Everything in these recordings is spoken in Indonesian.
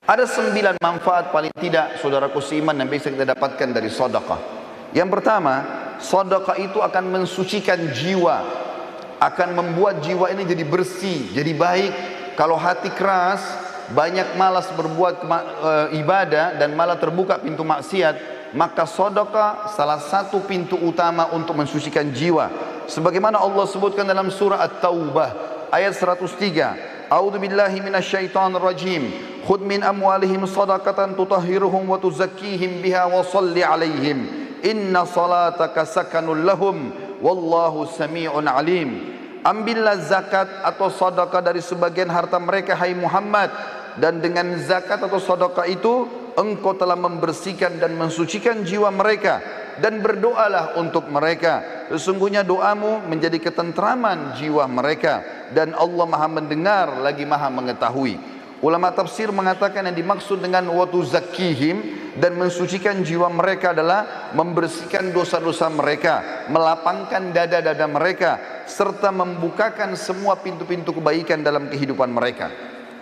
Ada 9 manfaat paling tidak saudaraku seiman yang bisa kita dapatkan dari sedekah. Yang pertama, sedekah itu akan mensucikan jiwa, akan membuat jiwa ini jadi bersih, jadi baik. Kalau hati keras, banyak malas berbuat ibadah dan malah terbuka pintu maksiat, maka sedekah salah satu pintu utama untuk mensucikan jiwa. Sebagaimana Allah sebutkan dalam surah At-Taubah ayat 103, A'udzu billahi minasyaitonir rajim. Khudh min amwalihim shadaqatan tutahhiruhum wa tuzakkihim biha wa shalli 'alaihim. Inna salataka sakanul lahum wallahu samii'un 'alim. Ambillah zakat atau sedekah dari sebagian harta mereka, hai Muhammad, dan dengan zakat atau sedekah itu engkau telah membersihkan dan mensucikan jiwa mereka, dan berdoalah untuk mereka. Sesungguhnya doamu menjadi ketentraman jiwa mereka, dan Allah Maha mendengar lagi Maha mengetahui. Ulama tafsir mengatakan yang dimaksud dengan watu zakihim dan mensucikan jiwa mereka adalah membersihkan dosa-dosa mereka, melapangkan dada-dada mereka, serta membukakan semua pintu-pintu kebaikan dalam kehidupan mereka.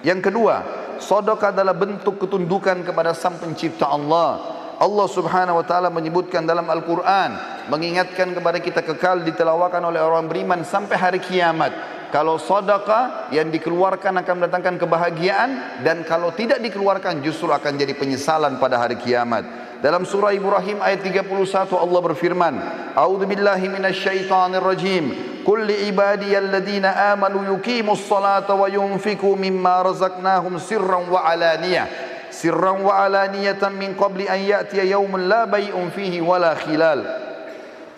Yang kedua, sedekah adalah bentuk ketundukan kepada Sang Pencipta Allah. Allah Subhanahu wa taala menyebutkan dalam Al-Qur'an, mengingatkan kepada kita kekal ditelawakan oleh orang beriman sampai hari kiamat. Kalau sedekah yang dikeluarkan akan mendatangkan kebahagiaan, dan kalau tidak dikeluarkan justru akan jadi penyesalan pada hari kiamat. Dalam surah Ibrahim ayat 31 Allah berfirman, A'udzu billahi minasyaitonir rajim. Qul li ibadiyalladzina amanu yuqimus salata wa yunfiqu mimma razaqnahum sirran wa alaniyatan min qabli an ya'tiya yaumun la bay'un fihi wala khilal.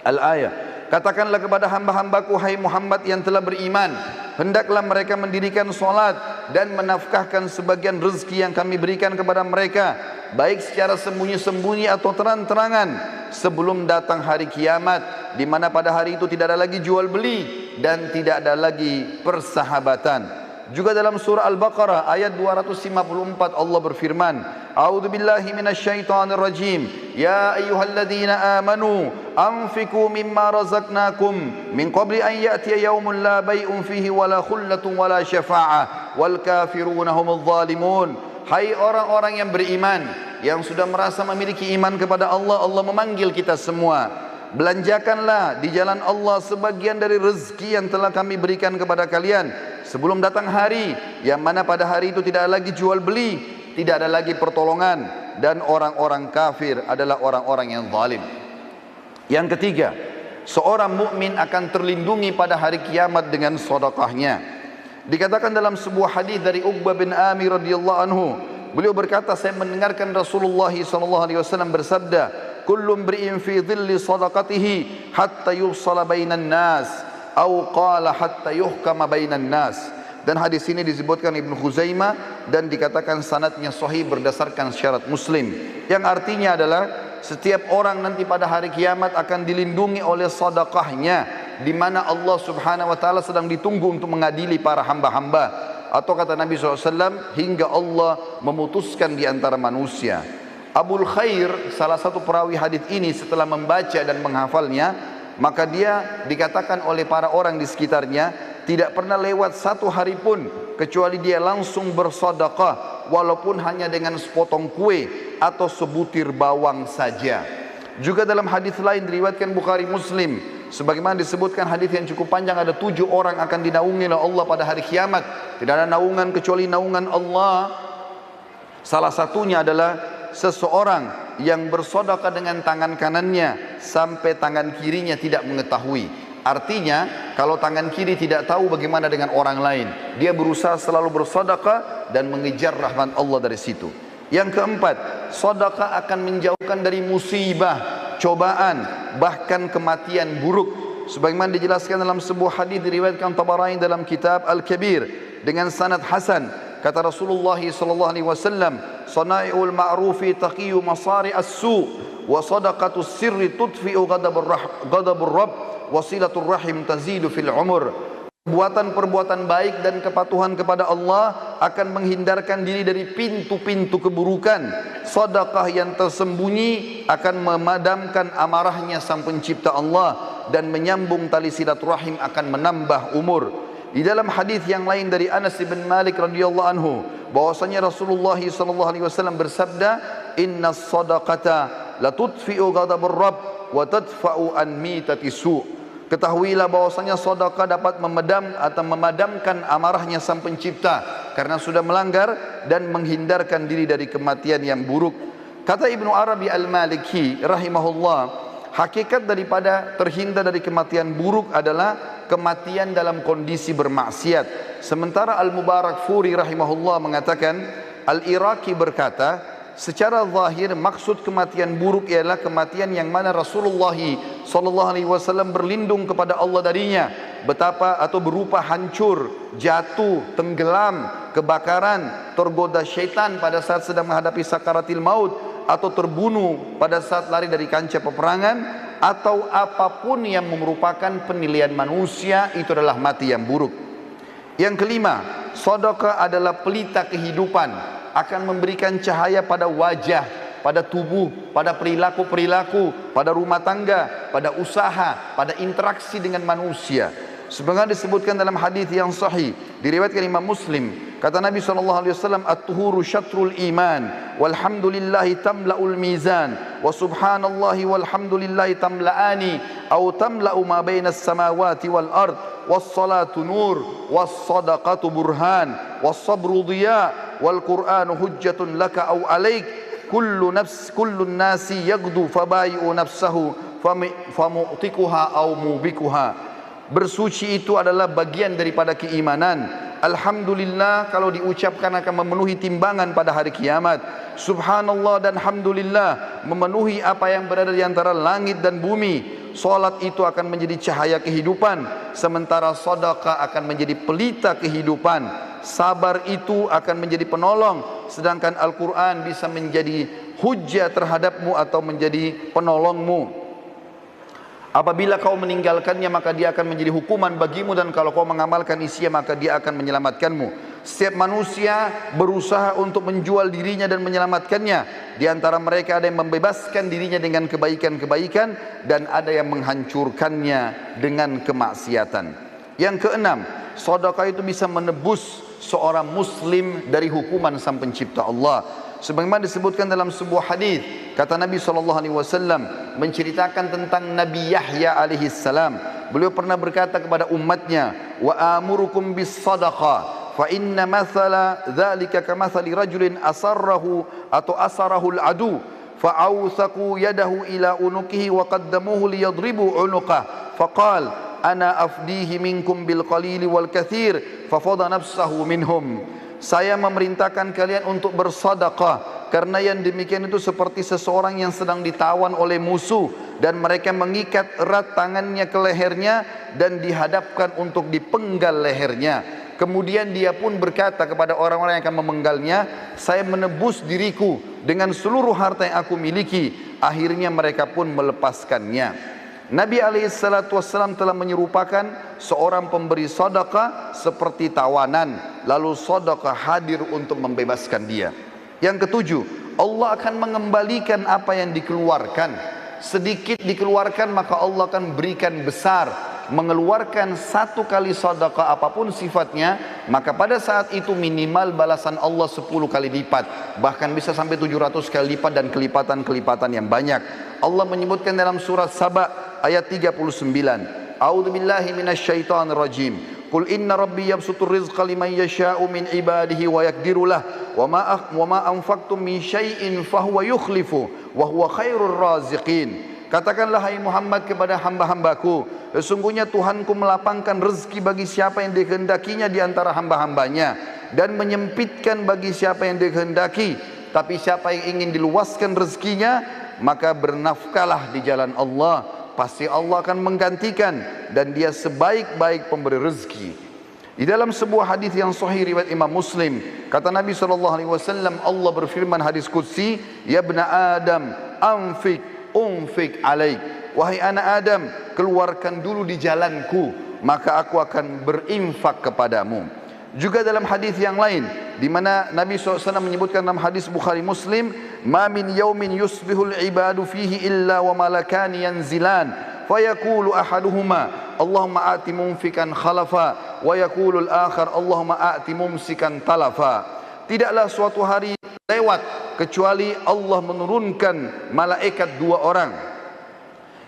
Al-ayah. Katakanlah kepada hamba-hambaku, hai Muhammad yang telah beriman, hendaklah mereka mendirikan solat dan menafkahkan sebagian rezeki yang kami berikan kepada mereka, baik secara sembunyi-sembunyi atau terang-terangan, sebelum datang hari kiamat, di mana pada hari itu tidak ada lagi jual beli dan tidak ada lagi persahabatan. Juga dalam surah Al-Baqarah ayat 254 Allah berfirman, A'udzu billahi minasyaitonir rajim. Ya ayyuhalladzina amanu anfiqu mimma razaqnakum min qabli an ya'tiya yaumun la bay'un fihi wala khullatun wala syafa'ah wal kafiruna humudz zalimun. Hai orang-orang yang beriman, yang sudah merasa memiliki iman kepada Allah, Allah memanggil kita semua. Belanjakanlah di jalan Allah sebagian dari rezeki yang telah kami berikan kepada kalian sebelum datang hari yang mana pada hari itu tidak ada lagi jual beli, tidak ada lagi pertolongan, dan orang-orang kafir adalah orang-orang yang zalim. Yang ketiga, seorang mukmin akan terlindungi pada hari kiamat dengan sedekahnya. Dikatakan dalam sebuah hadis dari Uqbah bin Amir radhiyallahu anhu, beliau berkata, saya mendengarkan Rasulullah sallallahu alaihi wasallam bersabda, kullu imri'in fi dhilli sadaqatihi hatta yufsala bainan nas atau qala hatta yuhkama bainan nas. Dan hadis ini disebutkan Ibnu Khuzaimah dan dikatakan sanadnya sahih berdasarkan syarat Muslim, yang artinya adalah setiap orang nanti pada hari kiamat akan dilindungi oleh sedekahnya, di mana Allah Subhanahu wa taala sedang ditunggu untuk mengadili para hamba-hamba, atau kata Nabi SAW, hingga Allah memutuskan di antara manusia. Abul Khair, salah satu perawi hadis ini, setelah membaca dan menghafalnya, maka dia dikatakan oleh para orang di sekitarnya, tidak pernah lewat satu hari pun kecuali dia langsung bersedekah, walaupun hanya dengan sepotong kue atau sebutir bawang saja. Juga dalam hadis lain diriwayatkan Bukhari Muslim, sebagaimana disebutkan hadis yang cukup panjang, ada 7 orang akan dinaungi oleh Allah pada hari kiamat. Tidak ada naungan kecuali naungan Allah. Salah satunya adalah seseorang yang bersedekah dengan tangan kanannya sampai tangan kirinya tidak mengetahui. Artinya kalau tangan kiri tidak tahu, bagaimana dengan orang lain? Dia berusaha selalu bersedekah dan mengejar rahmat Allah dari situ. Yang keempat, sedekah akan menjauhkan dari musibah, cobaan, bahkan kematian buruk. Sebagaimana dijelaskan dalam sebuah hadis diriwayatkan Tabarani dalam kitab Al-Kabir dengan sanad hasan. Kata Rasulullah sallallahu alaihi wasallam, "Sana'iul ma'rufi taqiyu masari as-su' wa sadaqatus sirri tudfi'u ghadabur rabb wa silatur rahim tazidu fil umur." Perbuatan-perbuatan baik dan kepatuhan kepada Allah akan menghindarkan diri dari pintu-pintu keburukan. Sedekah yang tersembunyi akan memadamkan amarahnya Sang Pencipta Allah, dan menyambung tali silaturahim akan menambah umur. Di dalam hadis yang lain dari Anas bin Malik radhiyallahu anhu, bahwasanya Rasulullah sallallahu alaihi wasallam bersabda, "Innas shadaqata la tudfi'u ghadabur rabb wa tadfa'u an mitati su'." Ketahuilah bahwasanya sedekah dapat memadamkan amarahnya Sang Pencipta karena sudah melanggar dan menghindarkan diri dari kematian yang buruk. Kata Ibnu Arabi Al-Maliki rahimahullah, hakikat daripada terhindar dari kematian buruk adalah kematian dalam kondisi bermaksiat. Sementara Al-Mubarakfuri rahimahullah mengatakan, Al-Iraqi berkata, secara zahir maksud kematian buruk ialah kematian yang mana Rasulullah sallallahu alaihi wasallam berlindung kepada Allah darinya, betapa atau berupa hancur, jatuh, tenggelam, kebakaran, tergoda syaitan pada saat sedang menghadapi sakaratil maut, atau terbunuh pada saat lari dari kancah peperangan, atau apapun yang merupakan penilaian manusia, itu adalah mati yang buruk. Yang kelima, sedekah adalah pelita kehidupan, akan memberikan cahaya pada wajah, pada tubuh, pada perilaku-perilaku, pada rumah tangga, pada usaha, pada interaksi dengan manusia. Sebagaimana disebutkan dalam hadis yang sahih diriwayatkan Imam Muslim, kata Nabi SAW, "At-tuhuru syatrul iman, walhamdulillahi tamla'ul mizan, wa subhanallahi walhamdulillahi tamla'ani, au tamla'u ma bainas samawati wal ard, was-salatu nur, was-sadaqatu burhan, was-sabru dhiya, wal Qur'anu hujjatun laka au alaik, kullu nasi yaghdu fabayi'u nafsahu famu'tikuha au mubikuha." Bersuci itu adalah bagian daripada keimanan. Alhamdulillah kalau diucapkan akan memenuhi timbangan pada hari kiamat. Subhanallah dan Alhamdulillah memenuhi apa yang berada di antara langit dan bumi. Salat itu akan menjadi cahaya kehidupan, sementara sedekah akan menjadi pelita kehidupan. Sabar itu akan menjadi penolong, sedangkan Al-Quran bisa menjadi hujjah terhadapmu atau menjadi penolongmu. Apabila kau meninggalkannya maka dia akan menjadi hukuman bagimu, dan kalau kau mengamalkan isinya maka dia akan menyelamatkanmu. Setiap manusia berusaha untuk menjual dirinya dan menyelamatkannya. Di antara mereka ada yang membebaskan dirinya dengan kebaikan-kebaikan, dan ada yang menghancurkannya dengan kemaksiatan. Yang keenam, sedekah itu bisa menebus seorang muslim dari hukuman Sang Pencipta Allah. Sebagaimana disebutkan dalam sebuah hadis, kata Nabi SAW menceritakan tentang Nabi Yahya alaihi salam. Beliau pernah berkata kepada umatnya, "Wa amurukum bis sadaqah, fa inna mathala dzalika kamathali rajulin asarrahu atau asarahu al-adu, fa awthaqu yadahu ila unuqihi wa qaddamuhu liyadribu unuqah, faqala ana afdihi minkum bil qalili wal kathir, fa fadha nafsahu minhum." Saya memerintahkan kalian untuk bersedekah, karena yang demikian itu seperti seseorang yang sedang ditawan oleh musuh, dan mereka mengikat erat tangannya ke lehernya dan dihadapkan untuk dipenggal lehernya. Kemudian dia pun berkata kepada orang-orang yang akan memenggalnya, "Saya menebus diriku dengan seluruh harta yang aku miliki." Akhirnya mereka pun melepaskannya. Nabi SAW telah menyerupakan seorang pemberi sedekah seperti tawanan, lalu sedekah hadir untuk membebaskan dia. Yang ketujuh, Allah akan mengembalikan apa yang dikeluarkan. Sedikit dikeluarkan maka Allah akan berikan besar. Mengeluarkan satu kali sedekah apapun sifatnya, maka pada saat itu minimal balasan Allah 10 kali lipat, bahkan bisa sampai 700 kali lipat dan kelipatan-kelipatan yang banyak. Allah menyebutkan dalam surat Saba ayat 39, A'udzu billahi minasyaitonir rajim. Qul inna rabbi yabsutur rizqa liman yasha'u min ibadihi wa yaqdiru lah wa ma anfaqtum min syai'in fahuwa yukhlifu wa huwa khairur raziqin. Katakanlah hai Muhammad kepada hamba-hambaku, sesungguhnya Tuhanku melapangkan rezeki bagi siapa yang dikehendakinya di antara hamba-hambanya, dan menyempitkan bagi siapa yang dikehendaki. Tapi siapa yang ingin diluaskan rezekinya, maka bernafkahlah di jalan Allah, pasti Allah akan menggantikan, dan dia sebaik-baik pemberi rezeki. Di dalam sebuah hadis yang sahih riwayat Imam Muslim, kata Nabi SAW, Allah berfirman hadis qudsi, "Ya ibna Adam, unfik alaik." Wahai anak Adam, keluarkan dulu di jalanku, maka aku akan berinfak kepadamu. Juga dalam hadis yang lain, di mana Nabi SAW menyebutkan dalam hadis Bukhari Muslim, "Ma min yaumin yusbihul ibadu fihi illa wa malakani yanzilan, fayaqulu ahaduhuma, Allahumma a'ti mumfikan khalafa, wa yaqulu al-akhar, Allahumma a'ti mumsikan talafa." tidaklah suatu hari lewat kecuali Allah menurunkan malaikat dua orang.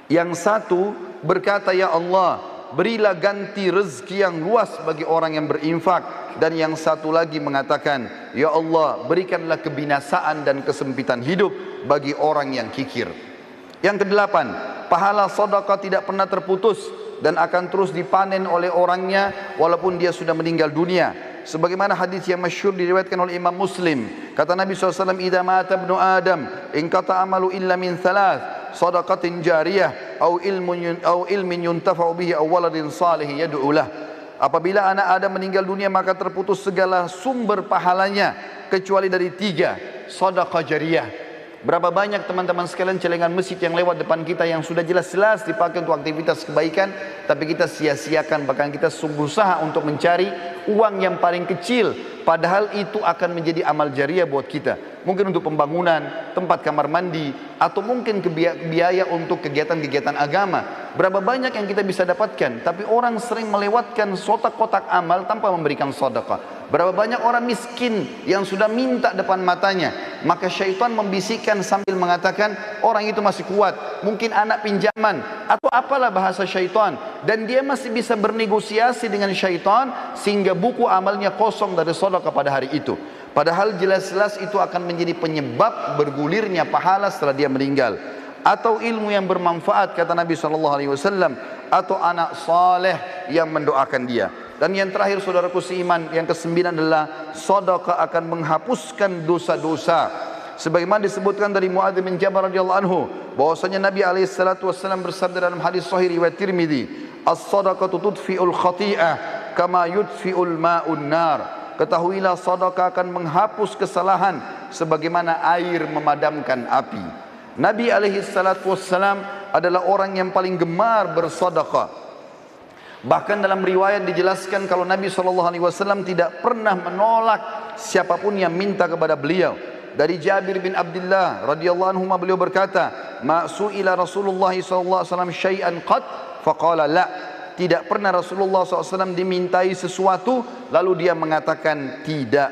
Yang satu berkata, ya Allah, berilah ganti rezeki yang luas bagi orang yang berinfak. Dan yang satu lagi mengatakan, ya Allah, berikanlah kebinasaan dan kesempitan hidup bagi orang yang kikir. Yang kedelapan, pahala sedekah tidak pernah terputus dan akan terus dipanen oleh orangnya walaupun dia sudah meninggal dunia. Sebagaimana hadis yang masyhur diriwayatkan oleh Imam Muslim, kata Nabi SAW, idza mata ibnu Adam inqata amalu illa min thalath, sadaqatin jariyah au ilmin yuntafa'u bihi au waladin salih yad'u lah. Apabila anak Adam meninggal dunia maka terputus segala sumber pahalanya kecuali dari tiga, sedekah jariyah. Berapa banyak teman-teman sekalian celengan masjid yang lewat depan kita yang sudah jelas-jelas dipakai untuk aktivitas kebaikan, tapi kita sia-siakan, bahkan kita berusaha untuk mencari uang yang paling kecil, padahal itu akan menjadi amal jariah buat kita. Mungkin untuk pembangunan, tempat kamar mandi, atau mungkin biaya untuk kegiatan-kegiatan agama. Berapa banyak yang kita bisa dapatkan, tapi orang sering melewatkan kotak-kotak amal tanpa memberikan sedekah. Berapa banyak orang miskin yang sudah minta depan matanya, maka syaitan membisikkan sambil mengatakan orang itu masih kuat, mungkin anak pinjaman atau apalah bahasa syaitan, dan dia masih bisa bernegosiasi dengan syaitan sehingga buku amalnya kosong dari sedekah pada hari itu. Padahal jelas-jelas itu akan menjadi penyebab bergulirnya pahala setelah dia meninggal. Atau ilmu yang bermanfaat, kata Nabi SAW, atau anak saleh yang mendoakan dia. Dan yang terakhir saudaraku seiman, yang kesembilan adalah sedekah akan menghapuskan dosa-dosa. Sebagaimana disebutkan dari Muadz bin Jabal radhiyallahu anhu, bahwasanya Nabi SAW bersabda dalam hadis sahih riwayat Tirmidzi, as-sadaqatu tudfi'ul khati'ah kama yudfi'ul ma'un nar. Ketahuilah sedekah akan menghapus kesalahan sebagaimana air memadamkan api. Nabi SAW adalah orang yang paling gemar bersedekah. Bahkan dalam riwayat dijelaskan kalau Nabi SAW tidak pernah menolak siapapun yang minta kepada beliau. Dari Jabir bin Abdullah radhiyallahu anhu beliau berkata, "Ma su'ila Rasulullah SAW syai'an qad faqala la." Tidak pernah Rasulullah SAW dimintai sesuatu lalu dia mengatakan tidak.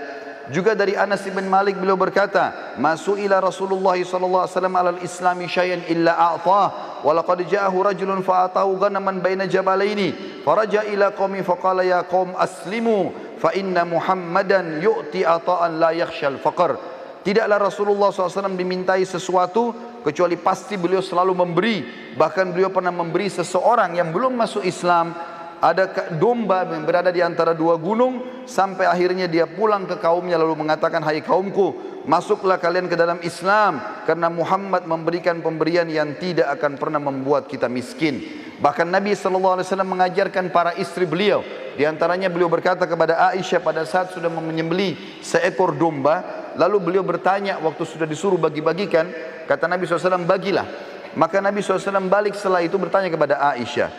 Juga dari Anas bin Malik beliau berkata, "Ma su'ila Rasulullah SAW alal islami syai'an illa a'tah." Walaqad ja'ahu rajulun fa'atahu ghanaman baina jabalaini faraja ila qaumi faqala ya qaum aslimu fa inna Muhammadan yu'ti ata'an la yakhshal faqr. Tidaklah Rasulullah SAW dimintai sesuatu kecuali pasti beliau selalu memberi. Bahkan beliau pernah memberi seseorang yang belum masuk Islam, ada domba yang berada di antara dua gunung, sampai akhirnya dia pulang ke kaumnya lalu mengatakan, "Hai kaumku, masuklah kalian ke dalam Islam karena Muhammad memberikan pemberian yang tidak akan pernah membuat kita miskin." Bahkan Nabi SAW mengajarkan para istri beliau. Di antaranya beliau berkata kepada Aisyah pada saat sudah menyembelih seekor domba, lalu beliau bertanya waktu sudah disuruh bagi-bagikan, kata Nabi SAW, "Bagilah." Maka Nabi SAW balik setelah itu bertanya kepada Aisyah,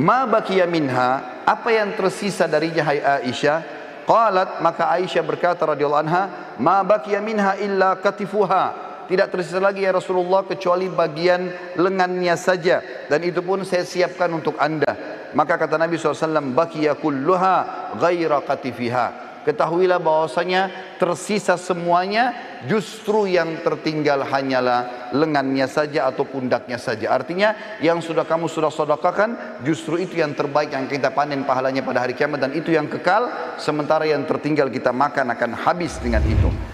"Ma baqiya minha?" Apa yang tersisa darinya hai Aisyah? Qalat, maka Aisyah berkata radhiyallahu anha, "Ma baqiya minha illa katifuha." Tidak tersisa lagi ya Rasulullah kecuali bagian lengannya saja, dan itu pun saya siapkan untuk anda. Maka kata Nabi SAW, "Baqiya kulluha ghaira katifiha." Ketahuilah bahwasanya tersisa semuanya, justru yang tertinggal hanyalah lengannya saja atau pundaknya saja. Artinya yang sudah kamu sedekahkan, justru itu yang terbaik yang kita panen pahalanya pada hari kiamat, dan itu yang kekal, sementara yang tertinggal kita makan akan habis dengan itu.